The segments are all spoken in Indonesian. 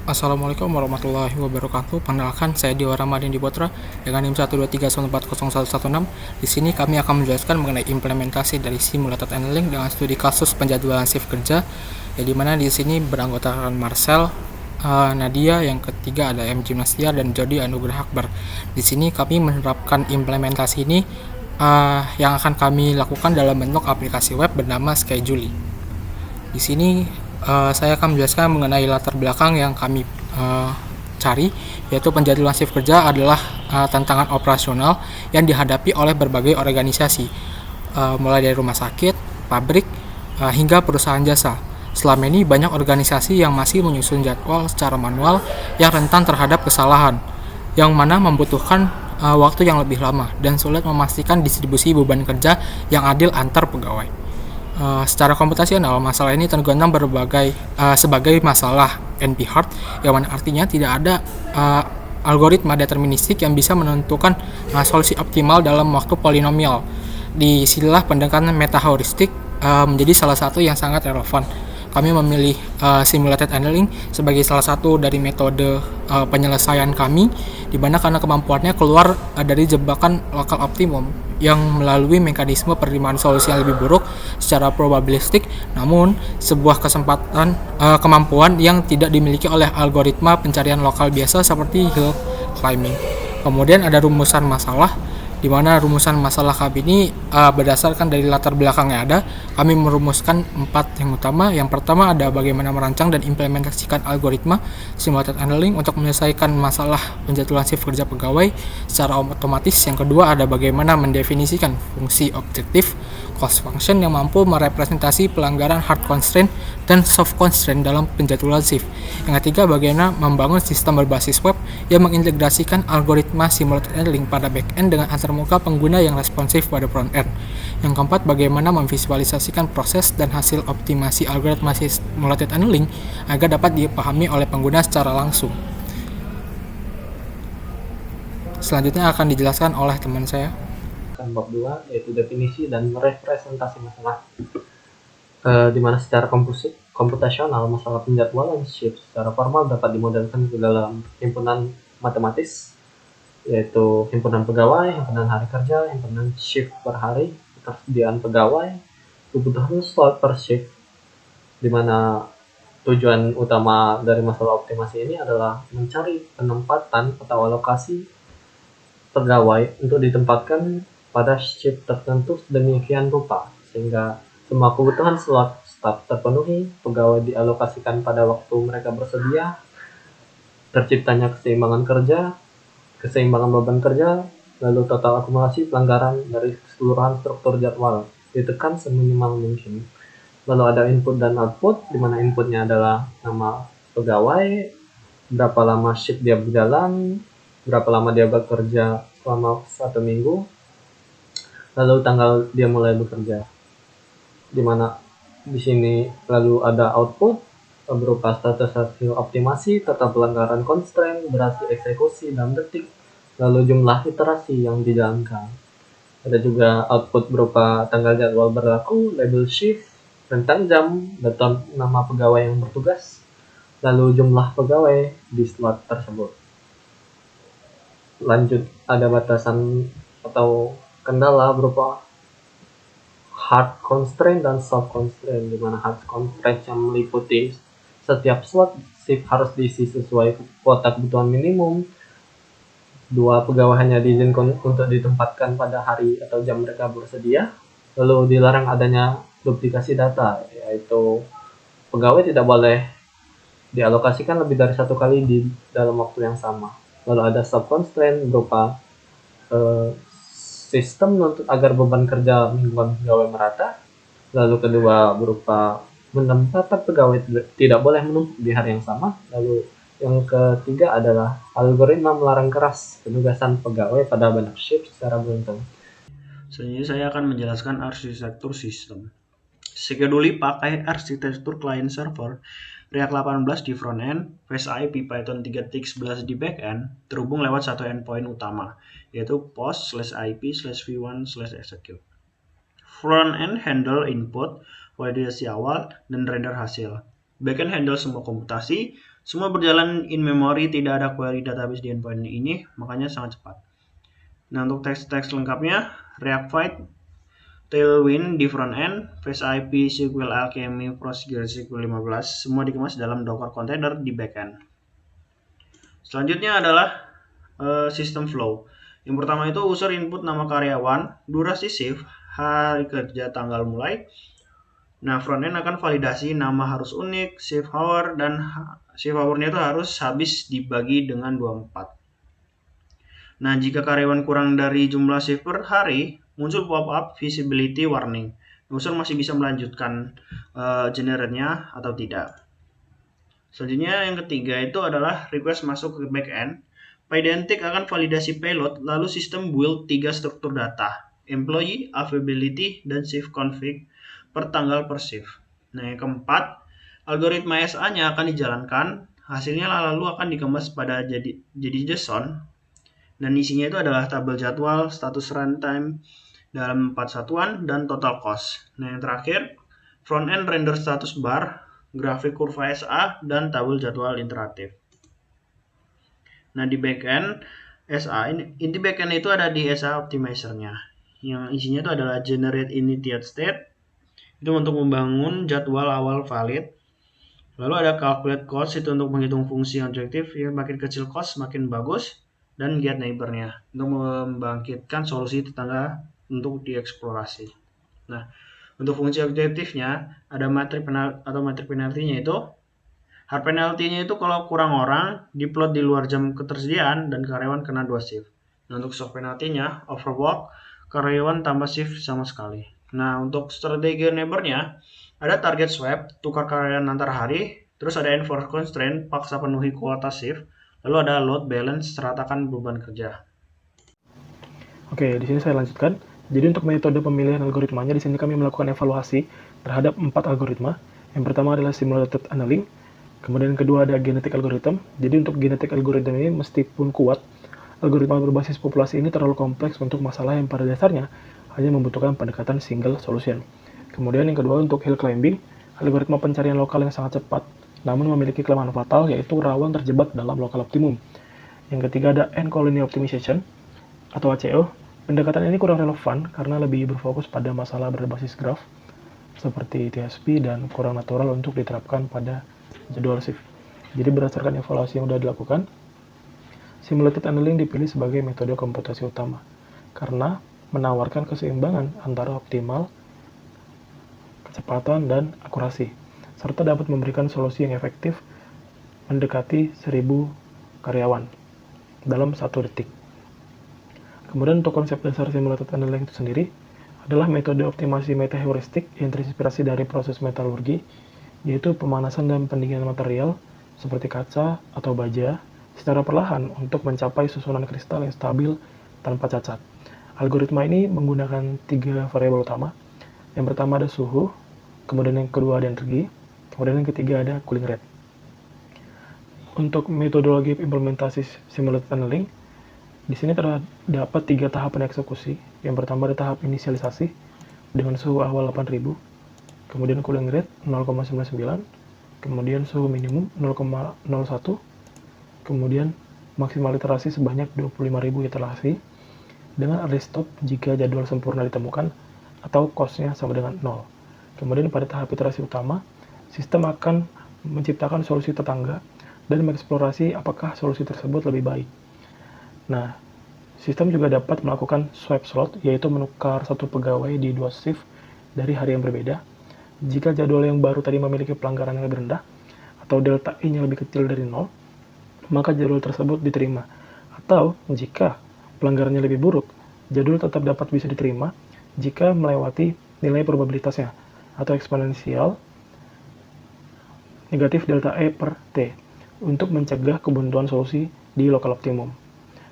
Assalamualaikum warahmatullahi wabarakatuh. Perkenalkan, saya Dewa Ramadhan Dipotra dengan NIM 123940116. Di sini kami akan menjelaskan mengenai implementasi dari simulated handling dengan studi kasus penjadwalan shift kerja. Di mana di sini beranggotakan Marcel, Nadia, yang ketiga ada M. Gimnastiar dan Jody Anugrah Akbar. Di sini kami menerapkan implementasi ini yang akan kami lakukan dalam bentuk aplikasi web bernama Schedule. Di sini saya akan menjelaskan mengenai latar belakang yang kami cari, yaitu penjadwalan shift kerja adalah tantangan operasional yang dihadapi oleh berbagai organisasi, mulai dari rumah sakit, pabrik, hingga perusahaan jasa. Selama ini banyak organisasi yang masih menyusun jadwal secara manual yang rentan terhadap kesalahan, yang mana membutuhkan waktu yang lebih lama dan sulit memastikan distribusi beban kerja yang adil antar pegawai. Secara komputasional, masalah ini tergolong sebagai masalah NP-hard, yang mana artinya tidak ada algoritma deterministik yang bisa menentukan solusi optimal dalam waktu polinomial. Di sinilah pendekatan meta-heuristik menjadi salah satu yang sangat relevan. Kami memilih simulated handling sebagai salah satu dari metode penyelesaian kami, di mana karena kemampuannya keluar dari jebakan lokal optimum yang melalui mekanisme penerimaan solusi yang lebih buruk secara probabilistik, namun sebuah kemampuan yang tidak dimiliki oleh algoritma pencarian lokal biasa seperti hill climbing. Kemudian ada rumusan masalah, di mana rumusan masalah kami ini berdasarkan dari latar belakang yang ada. Kami merumuskan 4 yang utama. Yang pertama ada bagaimana merancang dan implementasikan algoritma simulated handling untuk menyelesaikan masalah penjadwalan shift kerja pegawai secara otomatis. Yang kedua ada bagaimana mendefinisikan fungsi objektif cost function yang mampu merepresentasi pelanggaran hard constraint dan soft constraint dalam penjadwalan shift. Yang ketiga, bagaimana membangun sistem berbasis web yang mengintegrasikan algoritma simulated handling pada back-end dengan antarmuka pengguna yang responsif pada front-end. Yang keempat, bagaimana memvisualisasikan proses dan hasil optimasi algoritma simulated handling agar dapat dipahami oleh pengguna secara langsung. Selanjutnya akan dijelaskan oleh teman saya. Bab 2, yaitu definisi dan representasi masalah, di mana secara komputasional masalah penjadwalan shift secara formal dapat dimodelkan ke dalam himpunan matematis, yaitu himpunan pegawai, himpunan hari kerja, himpunan shift per hari, ketersediaan pegawai, kebutuhan slot per shift, di mana tujuan utama dari masalah optimasi ini adalah mencari penempatan atau alokasi pegawai untuk ditempatkan pada shift tertentu sedemikian rupa sehingga semua kebutuhan slot staf terpenuhi, pegawai dialokasikan pada waktu mereka bersedia, terciptanya keseimbangan beban kerja, lalu total akumulasi pelanggaran dari keseluruhan struktur jadwal ditekan seminimal mungkin. Lalu ada input dan output, di mana inputnya adalah nama pegawai, berapa lama shift dia berjalan, berapa lama dia bekerja selama 1 minggu, lalu tanggal dia mulai bekerja. Di mana di sini lalu ada output berupa status hasil optimasi, total pelanggaran constraint, durasi eksekusi dalam detik, lalu jumlah iterasi yang dijalankan. Ada juga output berupa tanggal jadwal berlaku, label shift, rentang jam, data nama pegawai yang bertugas, lalu jumlah pegawai di slot tersebut. Lanjut, ada batasan atau kendala berupa hard constraint dan soft constraint, di mana hard constraint yang meliputi setiap slot shift harus diisi sesuai kuota kebutuhan minimum, 2 pegawai hanya diizinkan untuk ditempatkan pada hari atau jam mereka bersedia, lalu dilarang adanya duplikasi data, yaitu pegawai tidak boleh dialokasikan lebih dari 1 kali di dalam waktu yang sama. Lalu ada soft constraint berupa sistem menuntut agar beban kerja mingguan pegawai merata. Lalu kedua berupa menempatkan pegawai tidak boleh menumpuk di hari yang sama. Lalu yang ketiga adalah algoritma melarang keras penugasan pegawai pada banyak shift secara beruntun. Selanjutnya saya akan menjelaskan arsitektur sistem. Schedule pakai arsitektur client server, React 18 di front end, Face IP Python 3.11 di back end, terhubung lewat satu endpoint utama, yaitu post/ip/v1/execute. Front end handle input, validasi awal, dan render hasil. Back end handle semua komputasi, Semua berjalan in memory, tidak ada query database di endpoint ini, makanya sangat cepat. Nah, untuk teks lengkapnya, React Fight, Tailwind di front end, FastAPI, SQL Alchemy, PostgreSQL 15, semua dikemas dalam Docker container di backend. Selanjutnya adalah sistem flow. Yang pertama itu user input nama karyawan, durasi shift, hari kerja, tanggal mulai. Nah, frontend akan validasi nama harus unik, shift hour, dan shift hour-nya itu harus habis dibagi dengan 24. Nah, jika karyawan kurang dari jumlah shift per hari, muncul pop-up visibility warning. User masih bisa melanjutkan generate-nya atau tidak. Selanjutnya yang ketiga itu adalah request masuk ke backend. Pydantic akan validasi payload, lalu sistem build 3 struktur data, employee, availability, dan shift config per tanggal per shift. Nah, yang keempat, algoritma SA-nya akan dijalankan, hasilnya lalu akan dikemas pada jadi JSON, dan isinya itu adalah tabel jadwal, status runtime dalam 4 satuan, dan total cost. Nah, yang terakhir, front-end render status bar, grafik kurva SA, dan tabel jadwal interaktif. Nah, di backend SA, inti backend itu ada di SA optimizer-nya. Yang isinya itu adalah generate immediate state, itu untuk membangun jadwal awal valid. Lalu ada calculate cost, itu untuk menghitung fungsi objektif, ya makin kecil cost makin bagus. Dan get neighbor-nya untuk membangkitkan solusi tetangga untuk dieksplorasi. Nah, untuk fungsi objektifnya ada metrik penalti-nya itu hard penalty-nya itu kalau kurang orang diplot di luar jam ketersediaan dan karyawan kena 2 shift. Nah, untuk soft penalty-nya overwork, karyawan tambah shift sama sekali. Nah, untuk strategi neighbor-nya ada target swap, tukar karyawan antar hari, terus ada enforce constraint, paksa penuhi kuota shift, lalu ada load balance, ratakan beban kerja. Oke, di sini saya lanjutkan. Jadi untuk metode pemilihan algoritmanya, di sini kami melakukan evaluasi terhadap 4 algoritma. Yang pertama adalah simulated annealing, kemudian yang kedua ada genetic algorithm. Jadi untuk genetic algorithm ini meskipun kuat, algoritma berbasis populasi ini terlalu kompleks untuk masalah yang pada dasarnya hanya membutuhkan pendekatan single solution. Kemudian yang kedua untuk hill climbing, algoritma pencarian lokal yang sangat cepat, namun memiliki kelemahan fatal yaitu rawan terjebak dalam local optimum. Yang ketiga ada end colony optimization atau ACO. Pendekatan ini kurang relevan karena lebih berfokus pada masalah berbasis graph seperti TSP dan kurang natural untuk diterapkan pada jadwal shift. Jadi berdasarkan evaluasi yang sudah dilakukan, simulated annealing dipilih sebagai metode komputasi utama karena menawarkan keseimbangan antara optimal, kecepatan, dan akurasi, serta dapat memberikan solusi yang efektif mendekati 1000 karyawan dalam 1 detik. Kemudian untuk konsep dasar simulated annealing itu sendiri adalah metode optimasi meta-heuristik yang terinspirasi dari proses metalurgi, yaitu pemanasan dan pendinginan material seperti kaca atau baja secara perlahan untuk mencapai susunan kristal yang stabil tanpa cacat. Algoritma ini menggunakan 3 variabel utama. Yang pertama ada suhu, kemudian yang kedua ada energi, kemudian yang ketiga ada cooling rate. Untuk metodologi implementasi simulated annealing, di sini terdapat 3 tahapan eksekusi. Yang pertama ada tahap inisialisasi dengan suhu awal 8000, kemudian cooling rate 0,99, kemudian suhu minimum 0,01, kemudian maksimal iterasi sebanyak 25.000 iterasi dengan early stop jika jadwal sempurna ditemukan atau cost-nya sama dengan 0. Kemudian pada tahap iterasi utama, sistem akan menciptakan solusi tetangga dan mengeksplorasi apakah solusi tersebut lebih baik. Nah, sistem juga dapat melakukan swap slot, yaitu menukar satu pegawai di 2 shift dari hari yang berbeda. Jika jadwal yang baru tadi memiliki pelanggaran yang lebih rendah, atau delta I-nya lebih kecil dari 0, maka jadwal tersebut diterima. Atau, jika pelanggarannya lebih buruk, jadwal tetap dapat bisa diterima jika melewati nilai probabilitasnya, atau eksponensial negatif delta E per T, untuk mencegah kebuntuan solusi di local optimum.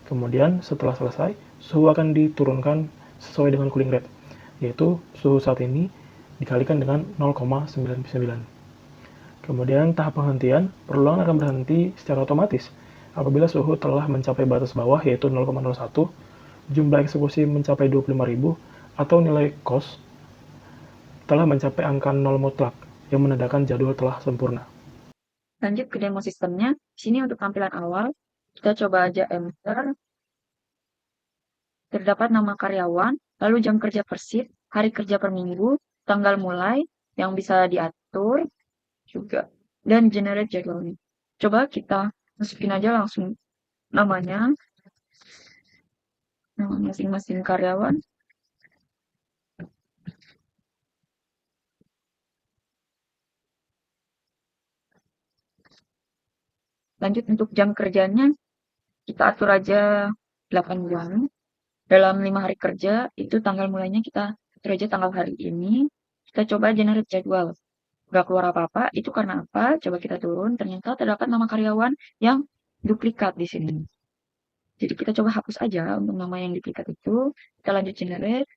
Kemudian setelah selesai, suhu akan diturunkan sesuai dengan cooling rate, yaitu suhu saat ini dikalikan dengan 0,99. Kemudian tahap penghentian, perulangan akan berhenti secara otomatis apabila suhu telah mencapai batas bawah yaitu 0,01, jumlah eksekusi mencapai 25.000, atau nilai cost telah mencapai angka 0 mutlak yang menandakan jadwal telah sempurna. Lanjut ke demo sistemnya. Di sini untuk tampilan awal, kita coba aja enter. Terdapat nama karyawan, lalu jam kerja per shift, hari kerja per minggu, tanggal mulai yang bisa diatur juga, dan generate jadwalnya. Coba kita masukin aja langsung namanya, nama masing-masing karyawan. Lanjut untuk jam kerjanya, kita atur aja 8 jam. Dalam 5 hari kerja, itu tanggal mulainya kita atur aja tanggal hari ini. Kita coba generate jadwal. Gak keluar apa-apa, itu karena apa? Coba kita turun, ternyata terdapat nama karyawan yang duplikat di sini. Jadi kita coba hapus aja untuk nama yang duplikat itu. Kita lanjut generate,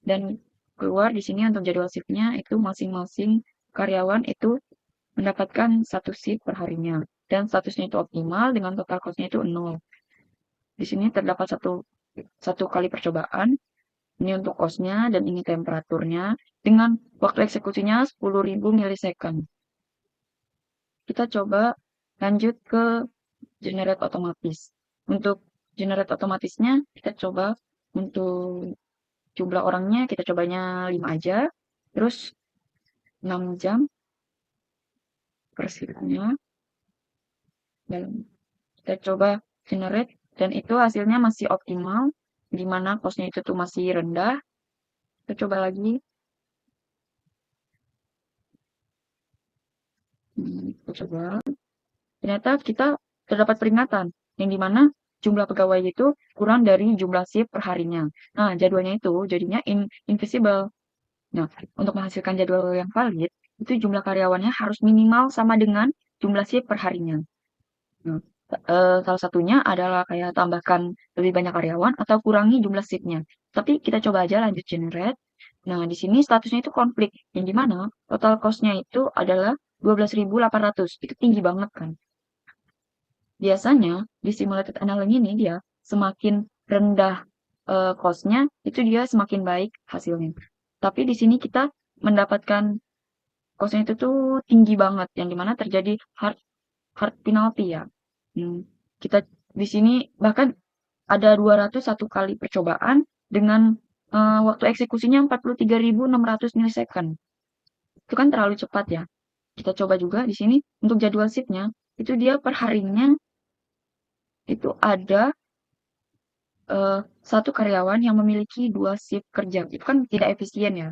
dan keluar di sini untuk jadwal shiftnya itu masing-masing karyawan itu mendapatkan satu shift per harinya. Dan statusnya itu optimal dengan total cost-nya itu 0. Di sini terdapat satu kali percobaan. Ini untuk cost-nya dan ini temperaturnya dengan waktu eksekusinya 10.000 milisecond. Kita coba lanjut ke generate otomatis. Untuk generate otomatisnya kita coba untuk jumlah orangnya kita cobanya 5 aja. Terus 6 jam per shiftnya. Dan kita coba generate dan itu hasilnya masih optimal di mana cost-nya itu tuh masih rendah. Kita coba lagi. Kita coba. Ternyata kita terdapat peringatan yang dimana jumlah pegawai itu kurang dari jumlah shift per harinya. Nah, jadwalnya itu jadinya invisible. Nah, untuk menghasilkan jadwal yang valid, itu jumlah karyawannya harus minimal sama dengan jumlah shift per harinya. Nah, salah satunya adalah kayak tambahkan lebih banyak karyawan atau kurangi jumlah shift-nya. Tapi kita coba aja lanjut generate. Nah, di sini statusnya itu konflik, yang dimana total cost-nya itu adalah 12.800. Itu tinggi banget kan. Biasanya di simulated analog ini dia semakin rendah cost-nya, itu dia semakin baik hasilnya. Tapi di sini kita mendapatkan cost-nya itu tuh tinggi banget, yang dimana terjadi hard penalty ya. Kita di sini bahkan ada 201 kali percobaan dengan waktu eksekusinya 43.600 milisecond. Itu kan terlalu cepat ya. Kita coba juga di sini untuk jadwal shift-nya, itu dia per harinya itu ada satu karyawan yang memiliki 2 shift kerja. Itu kan tidak efisien ya.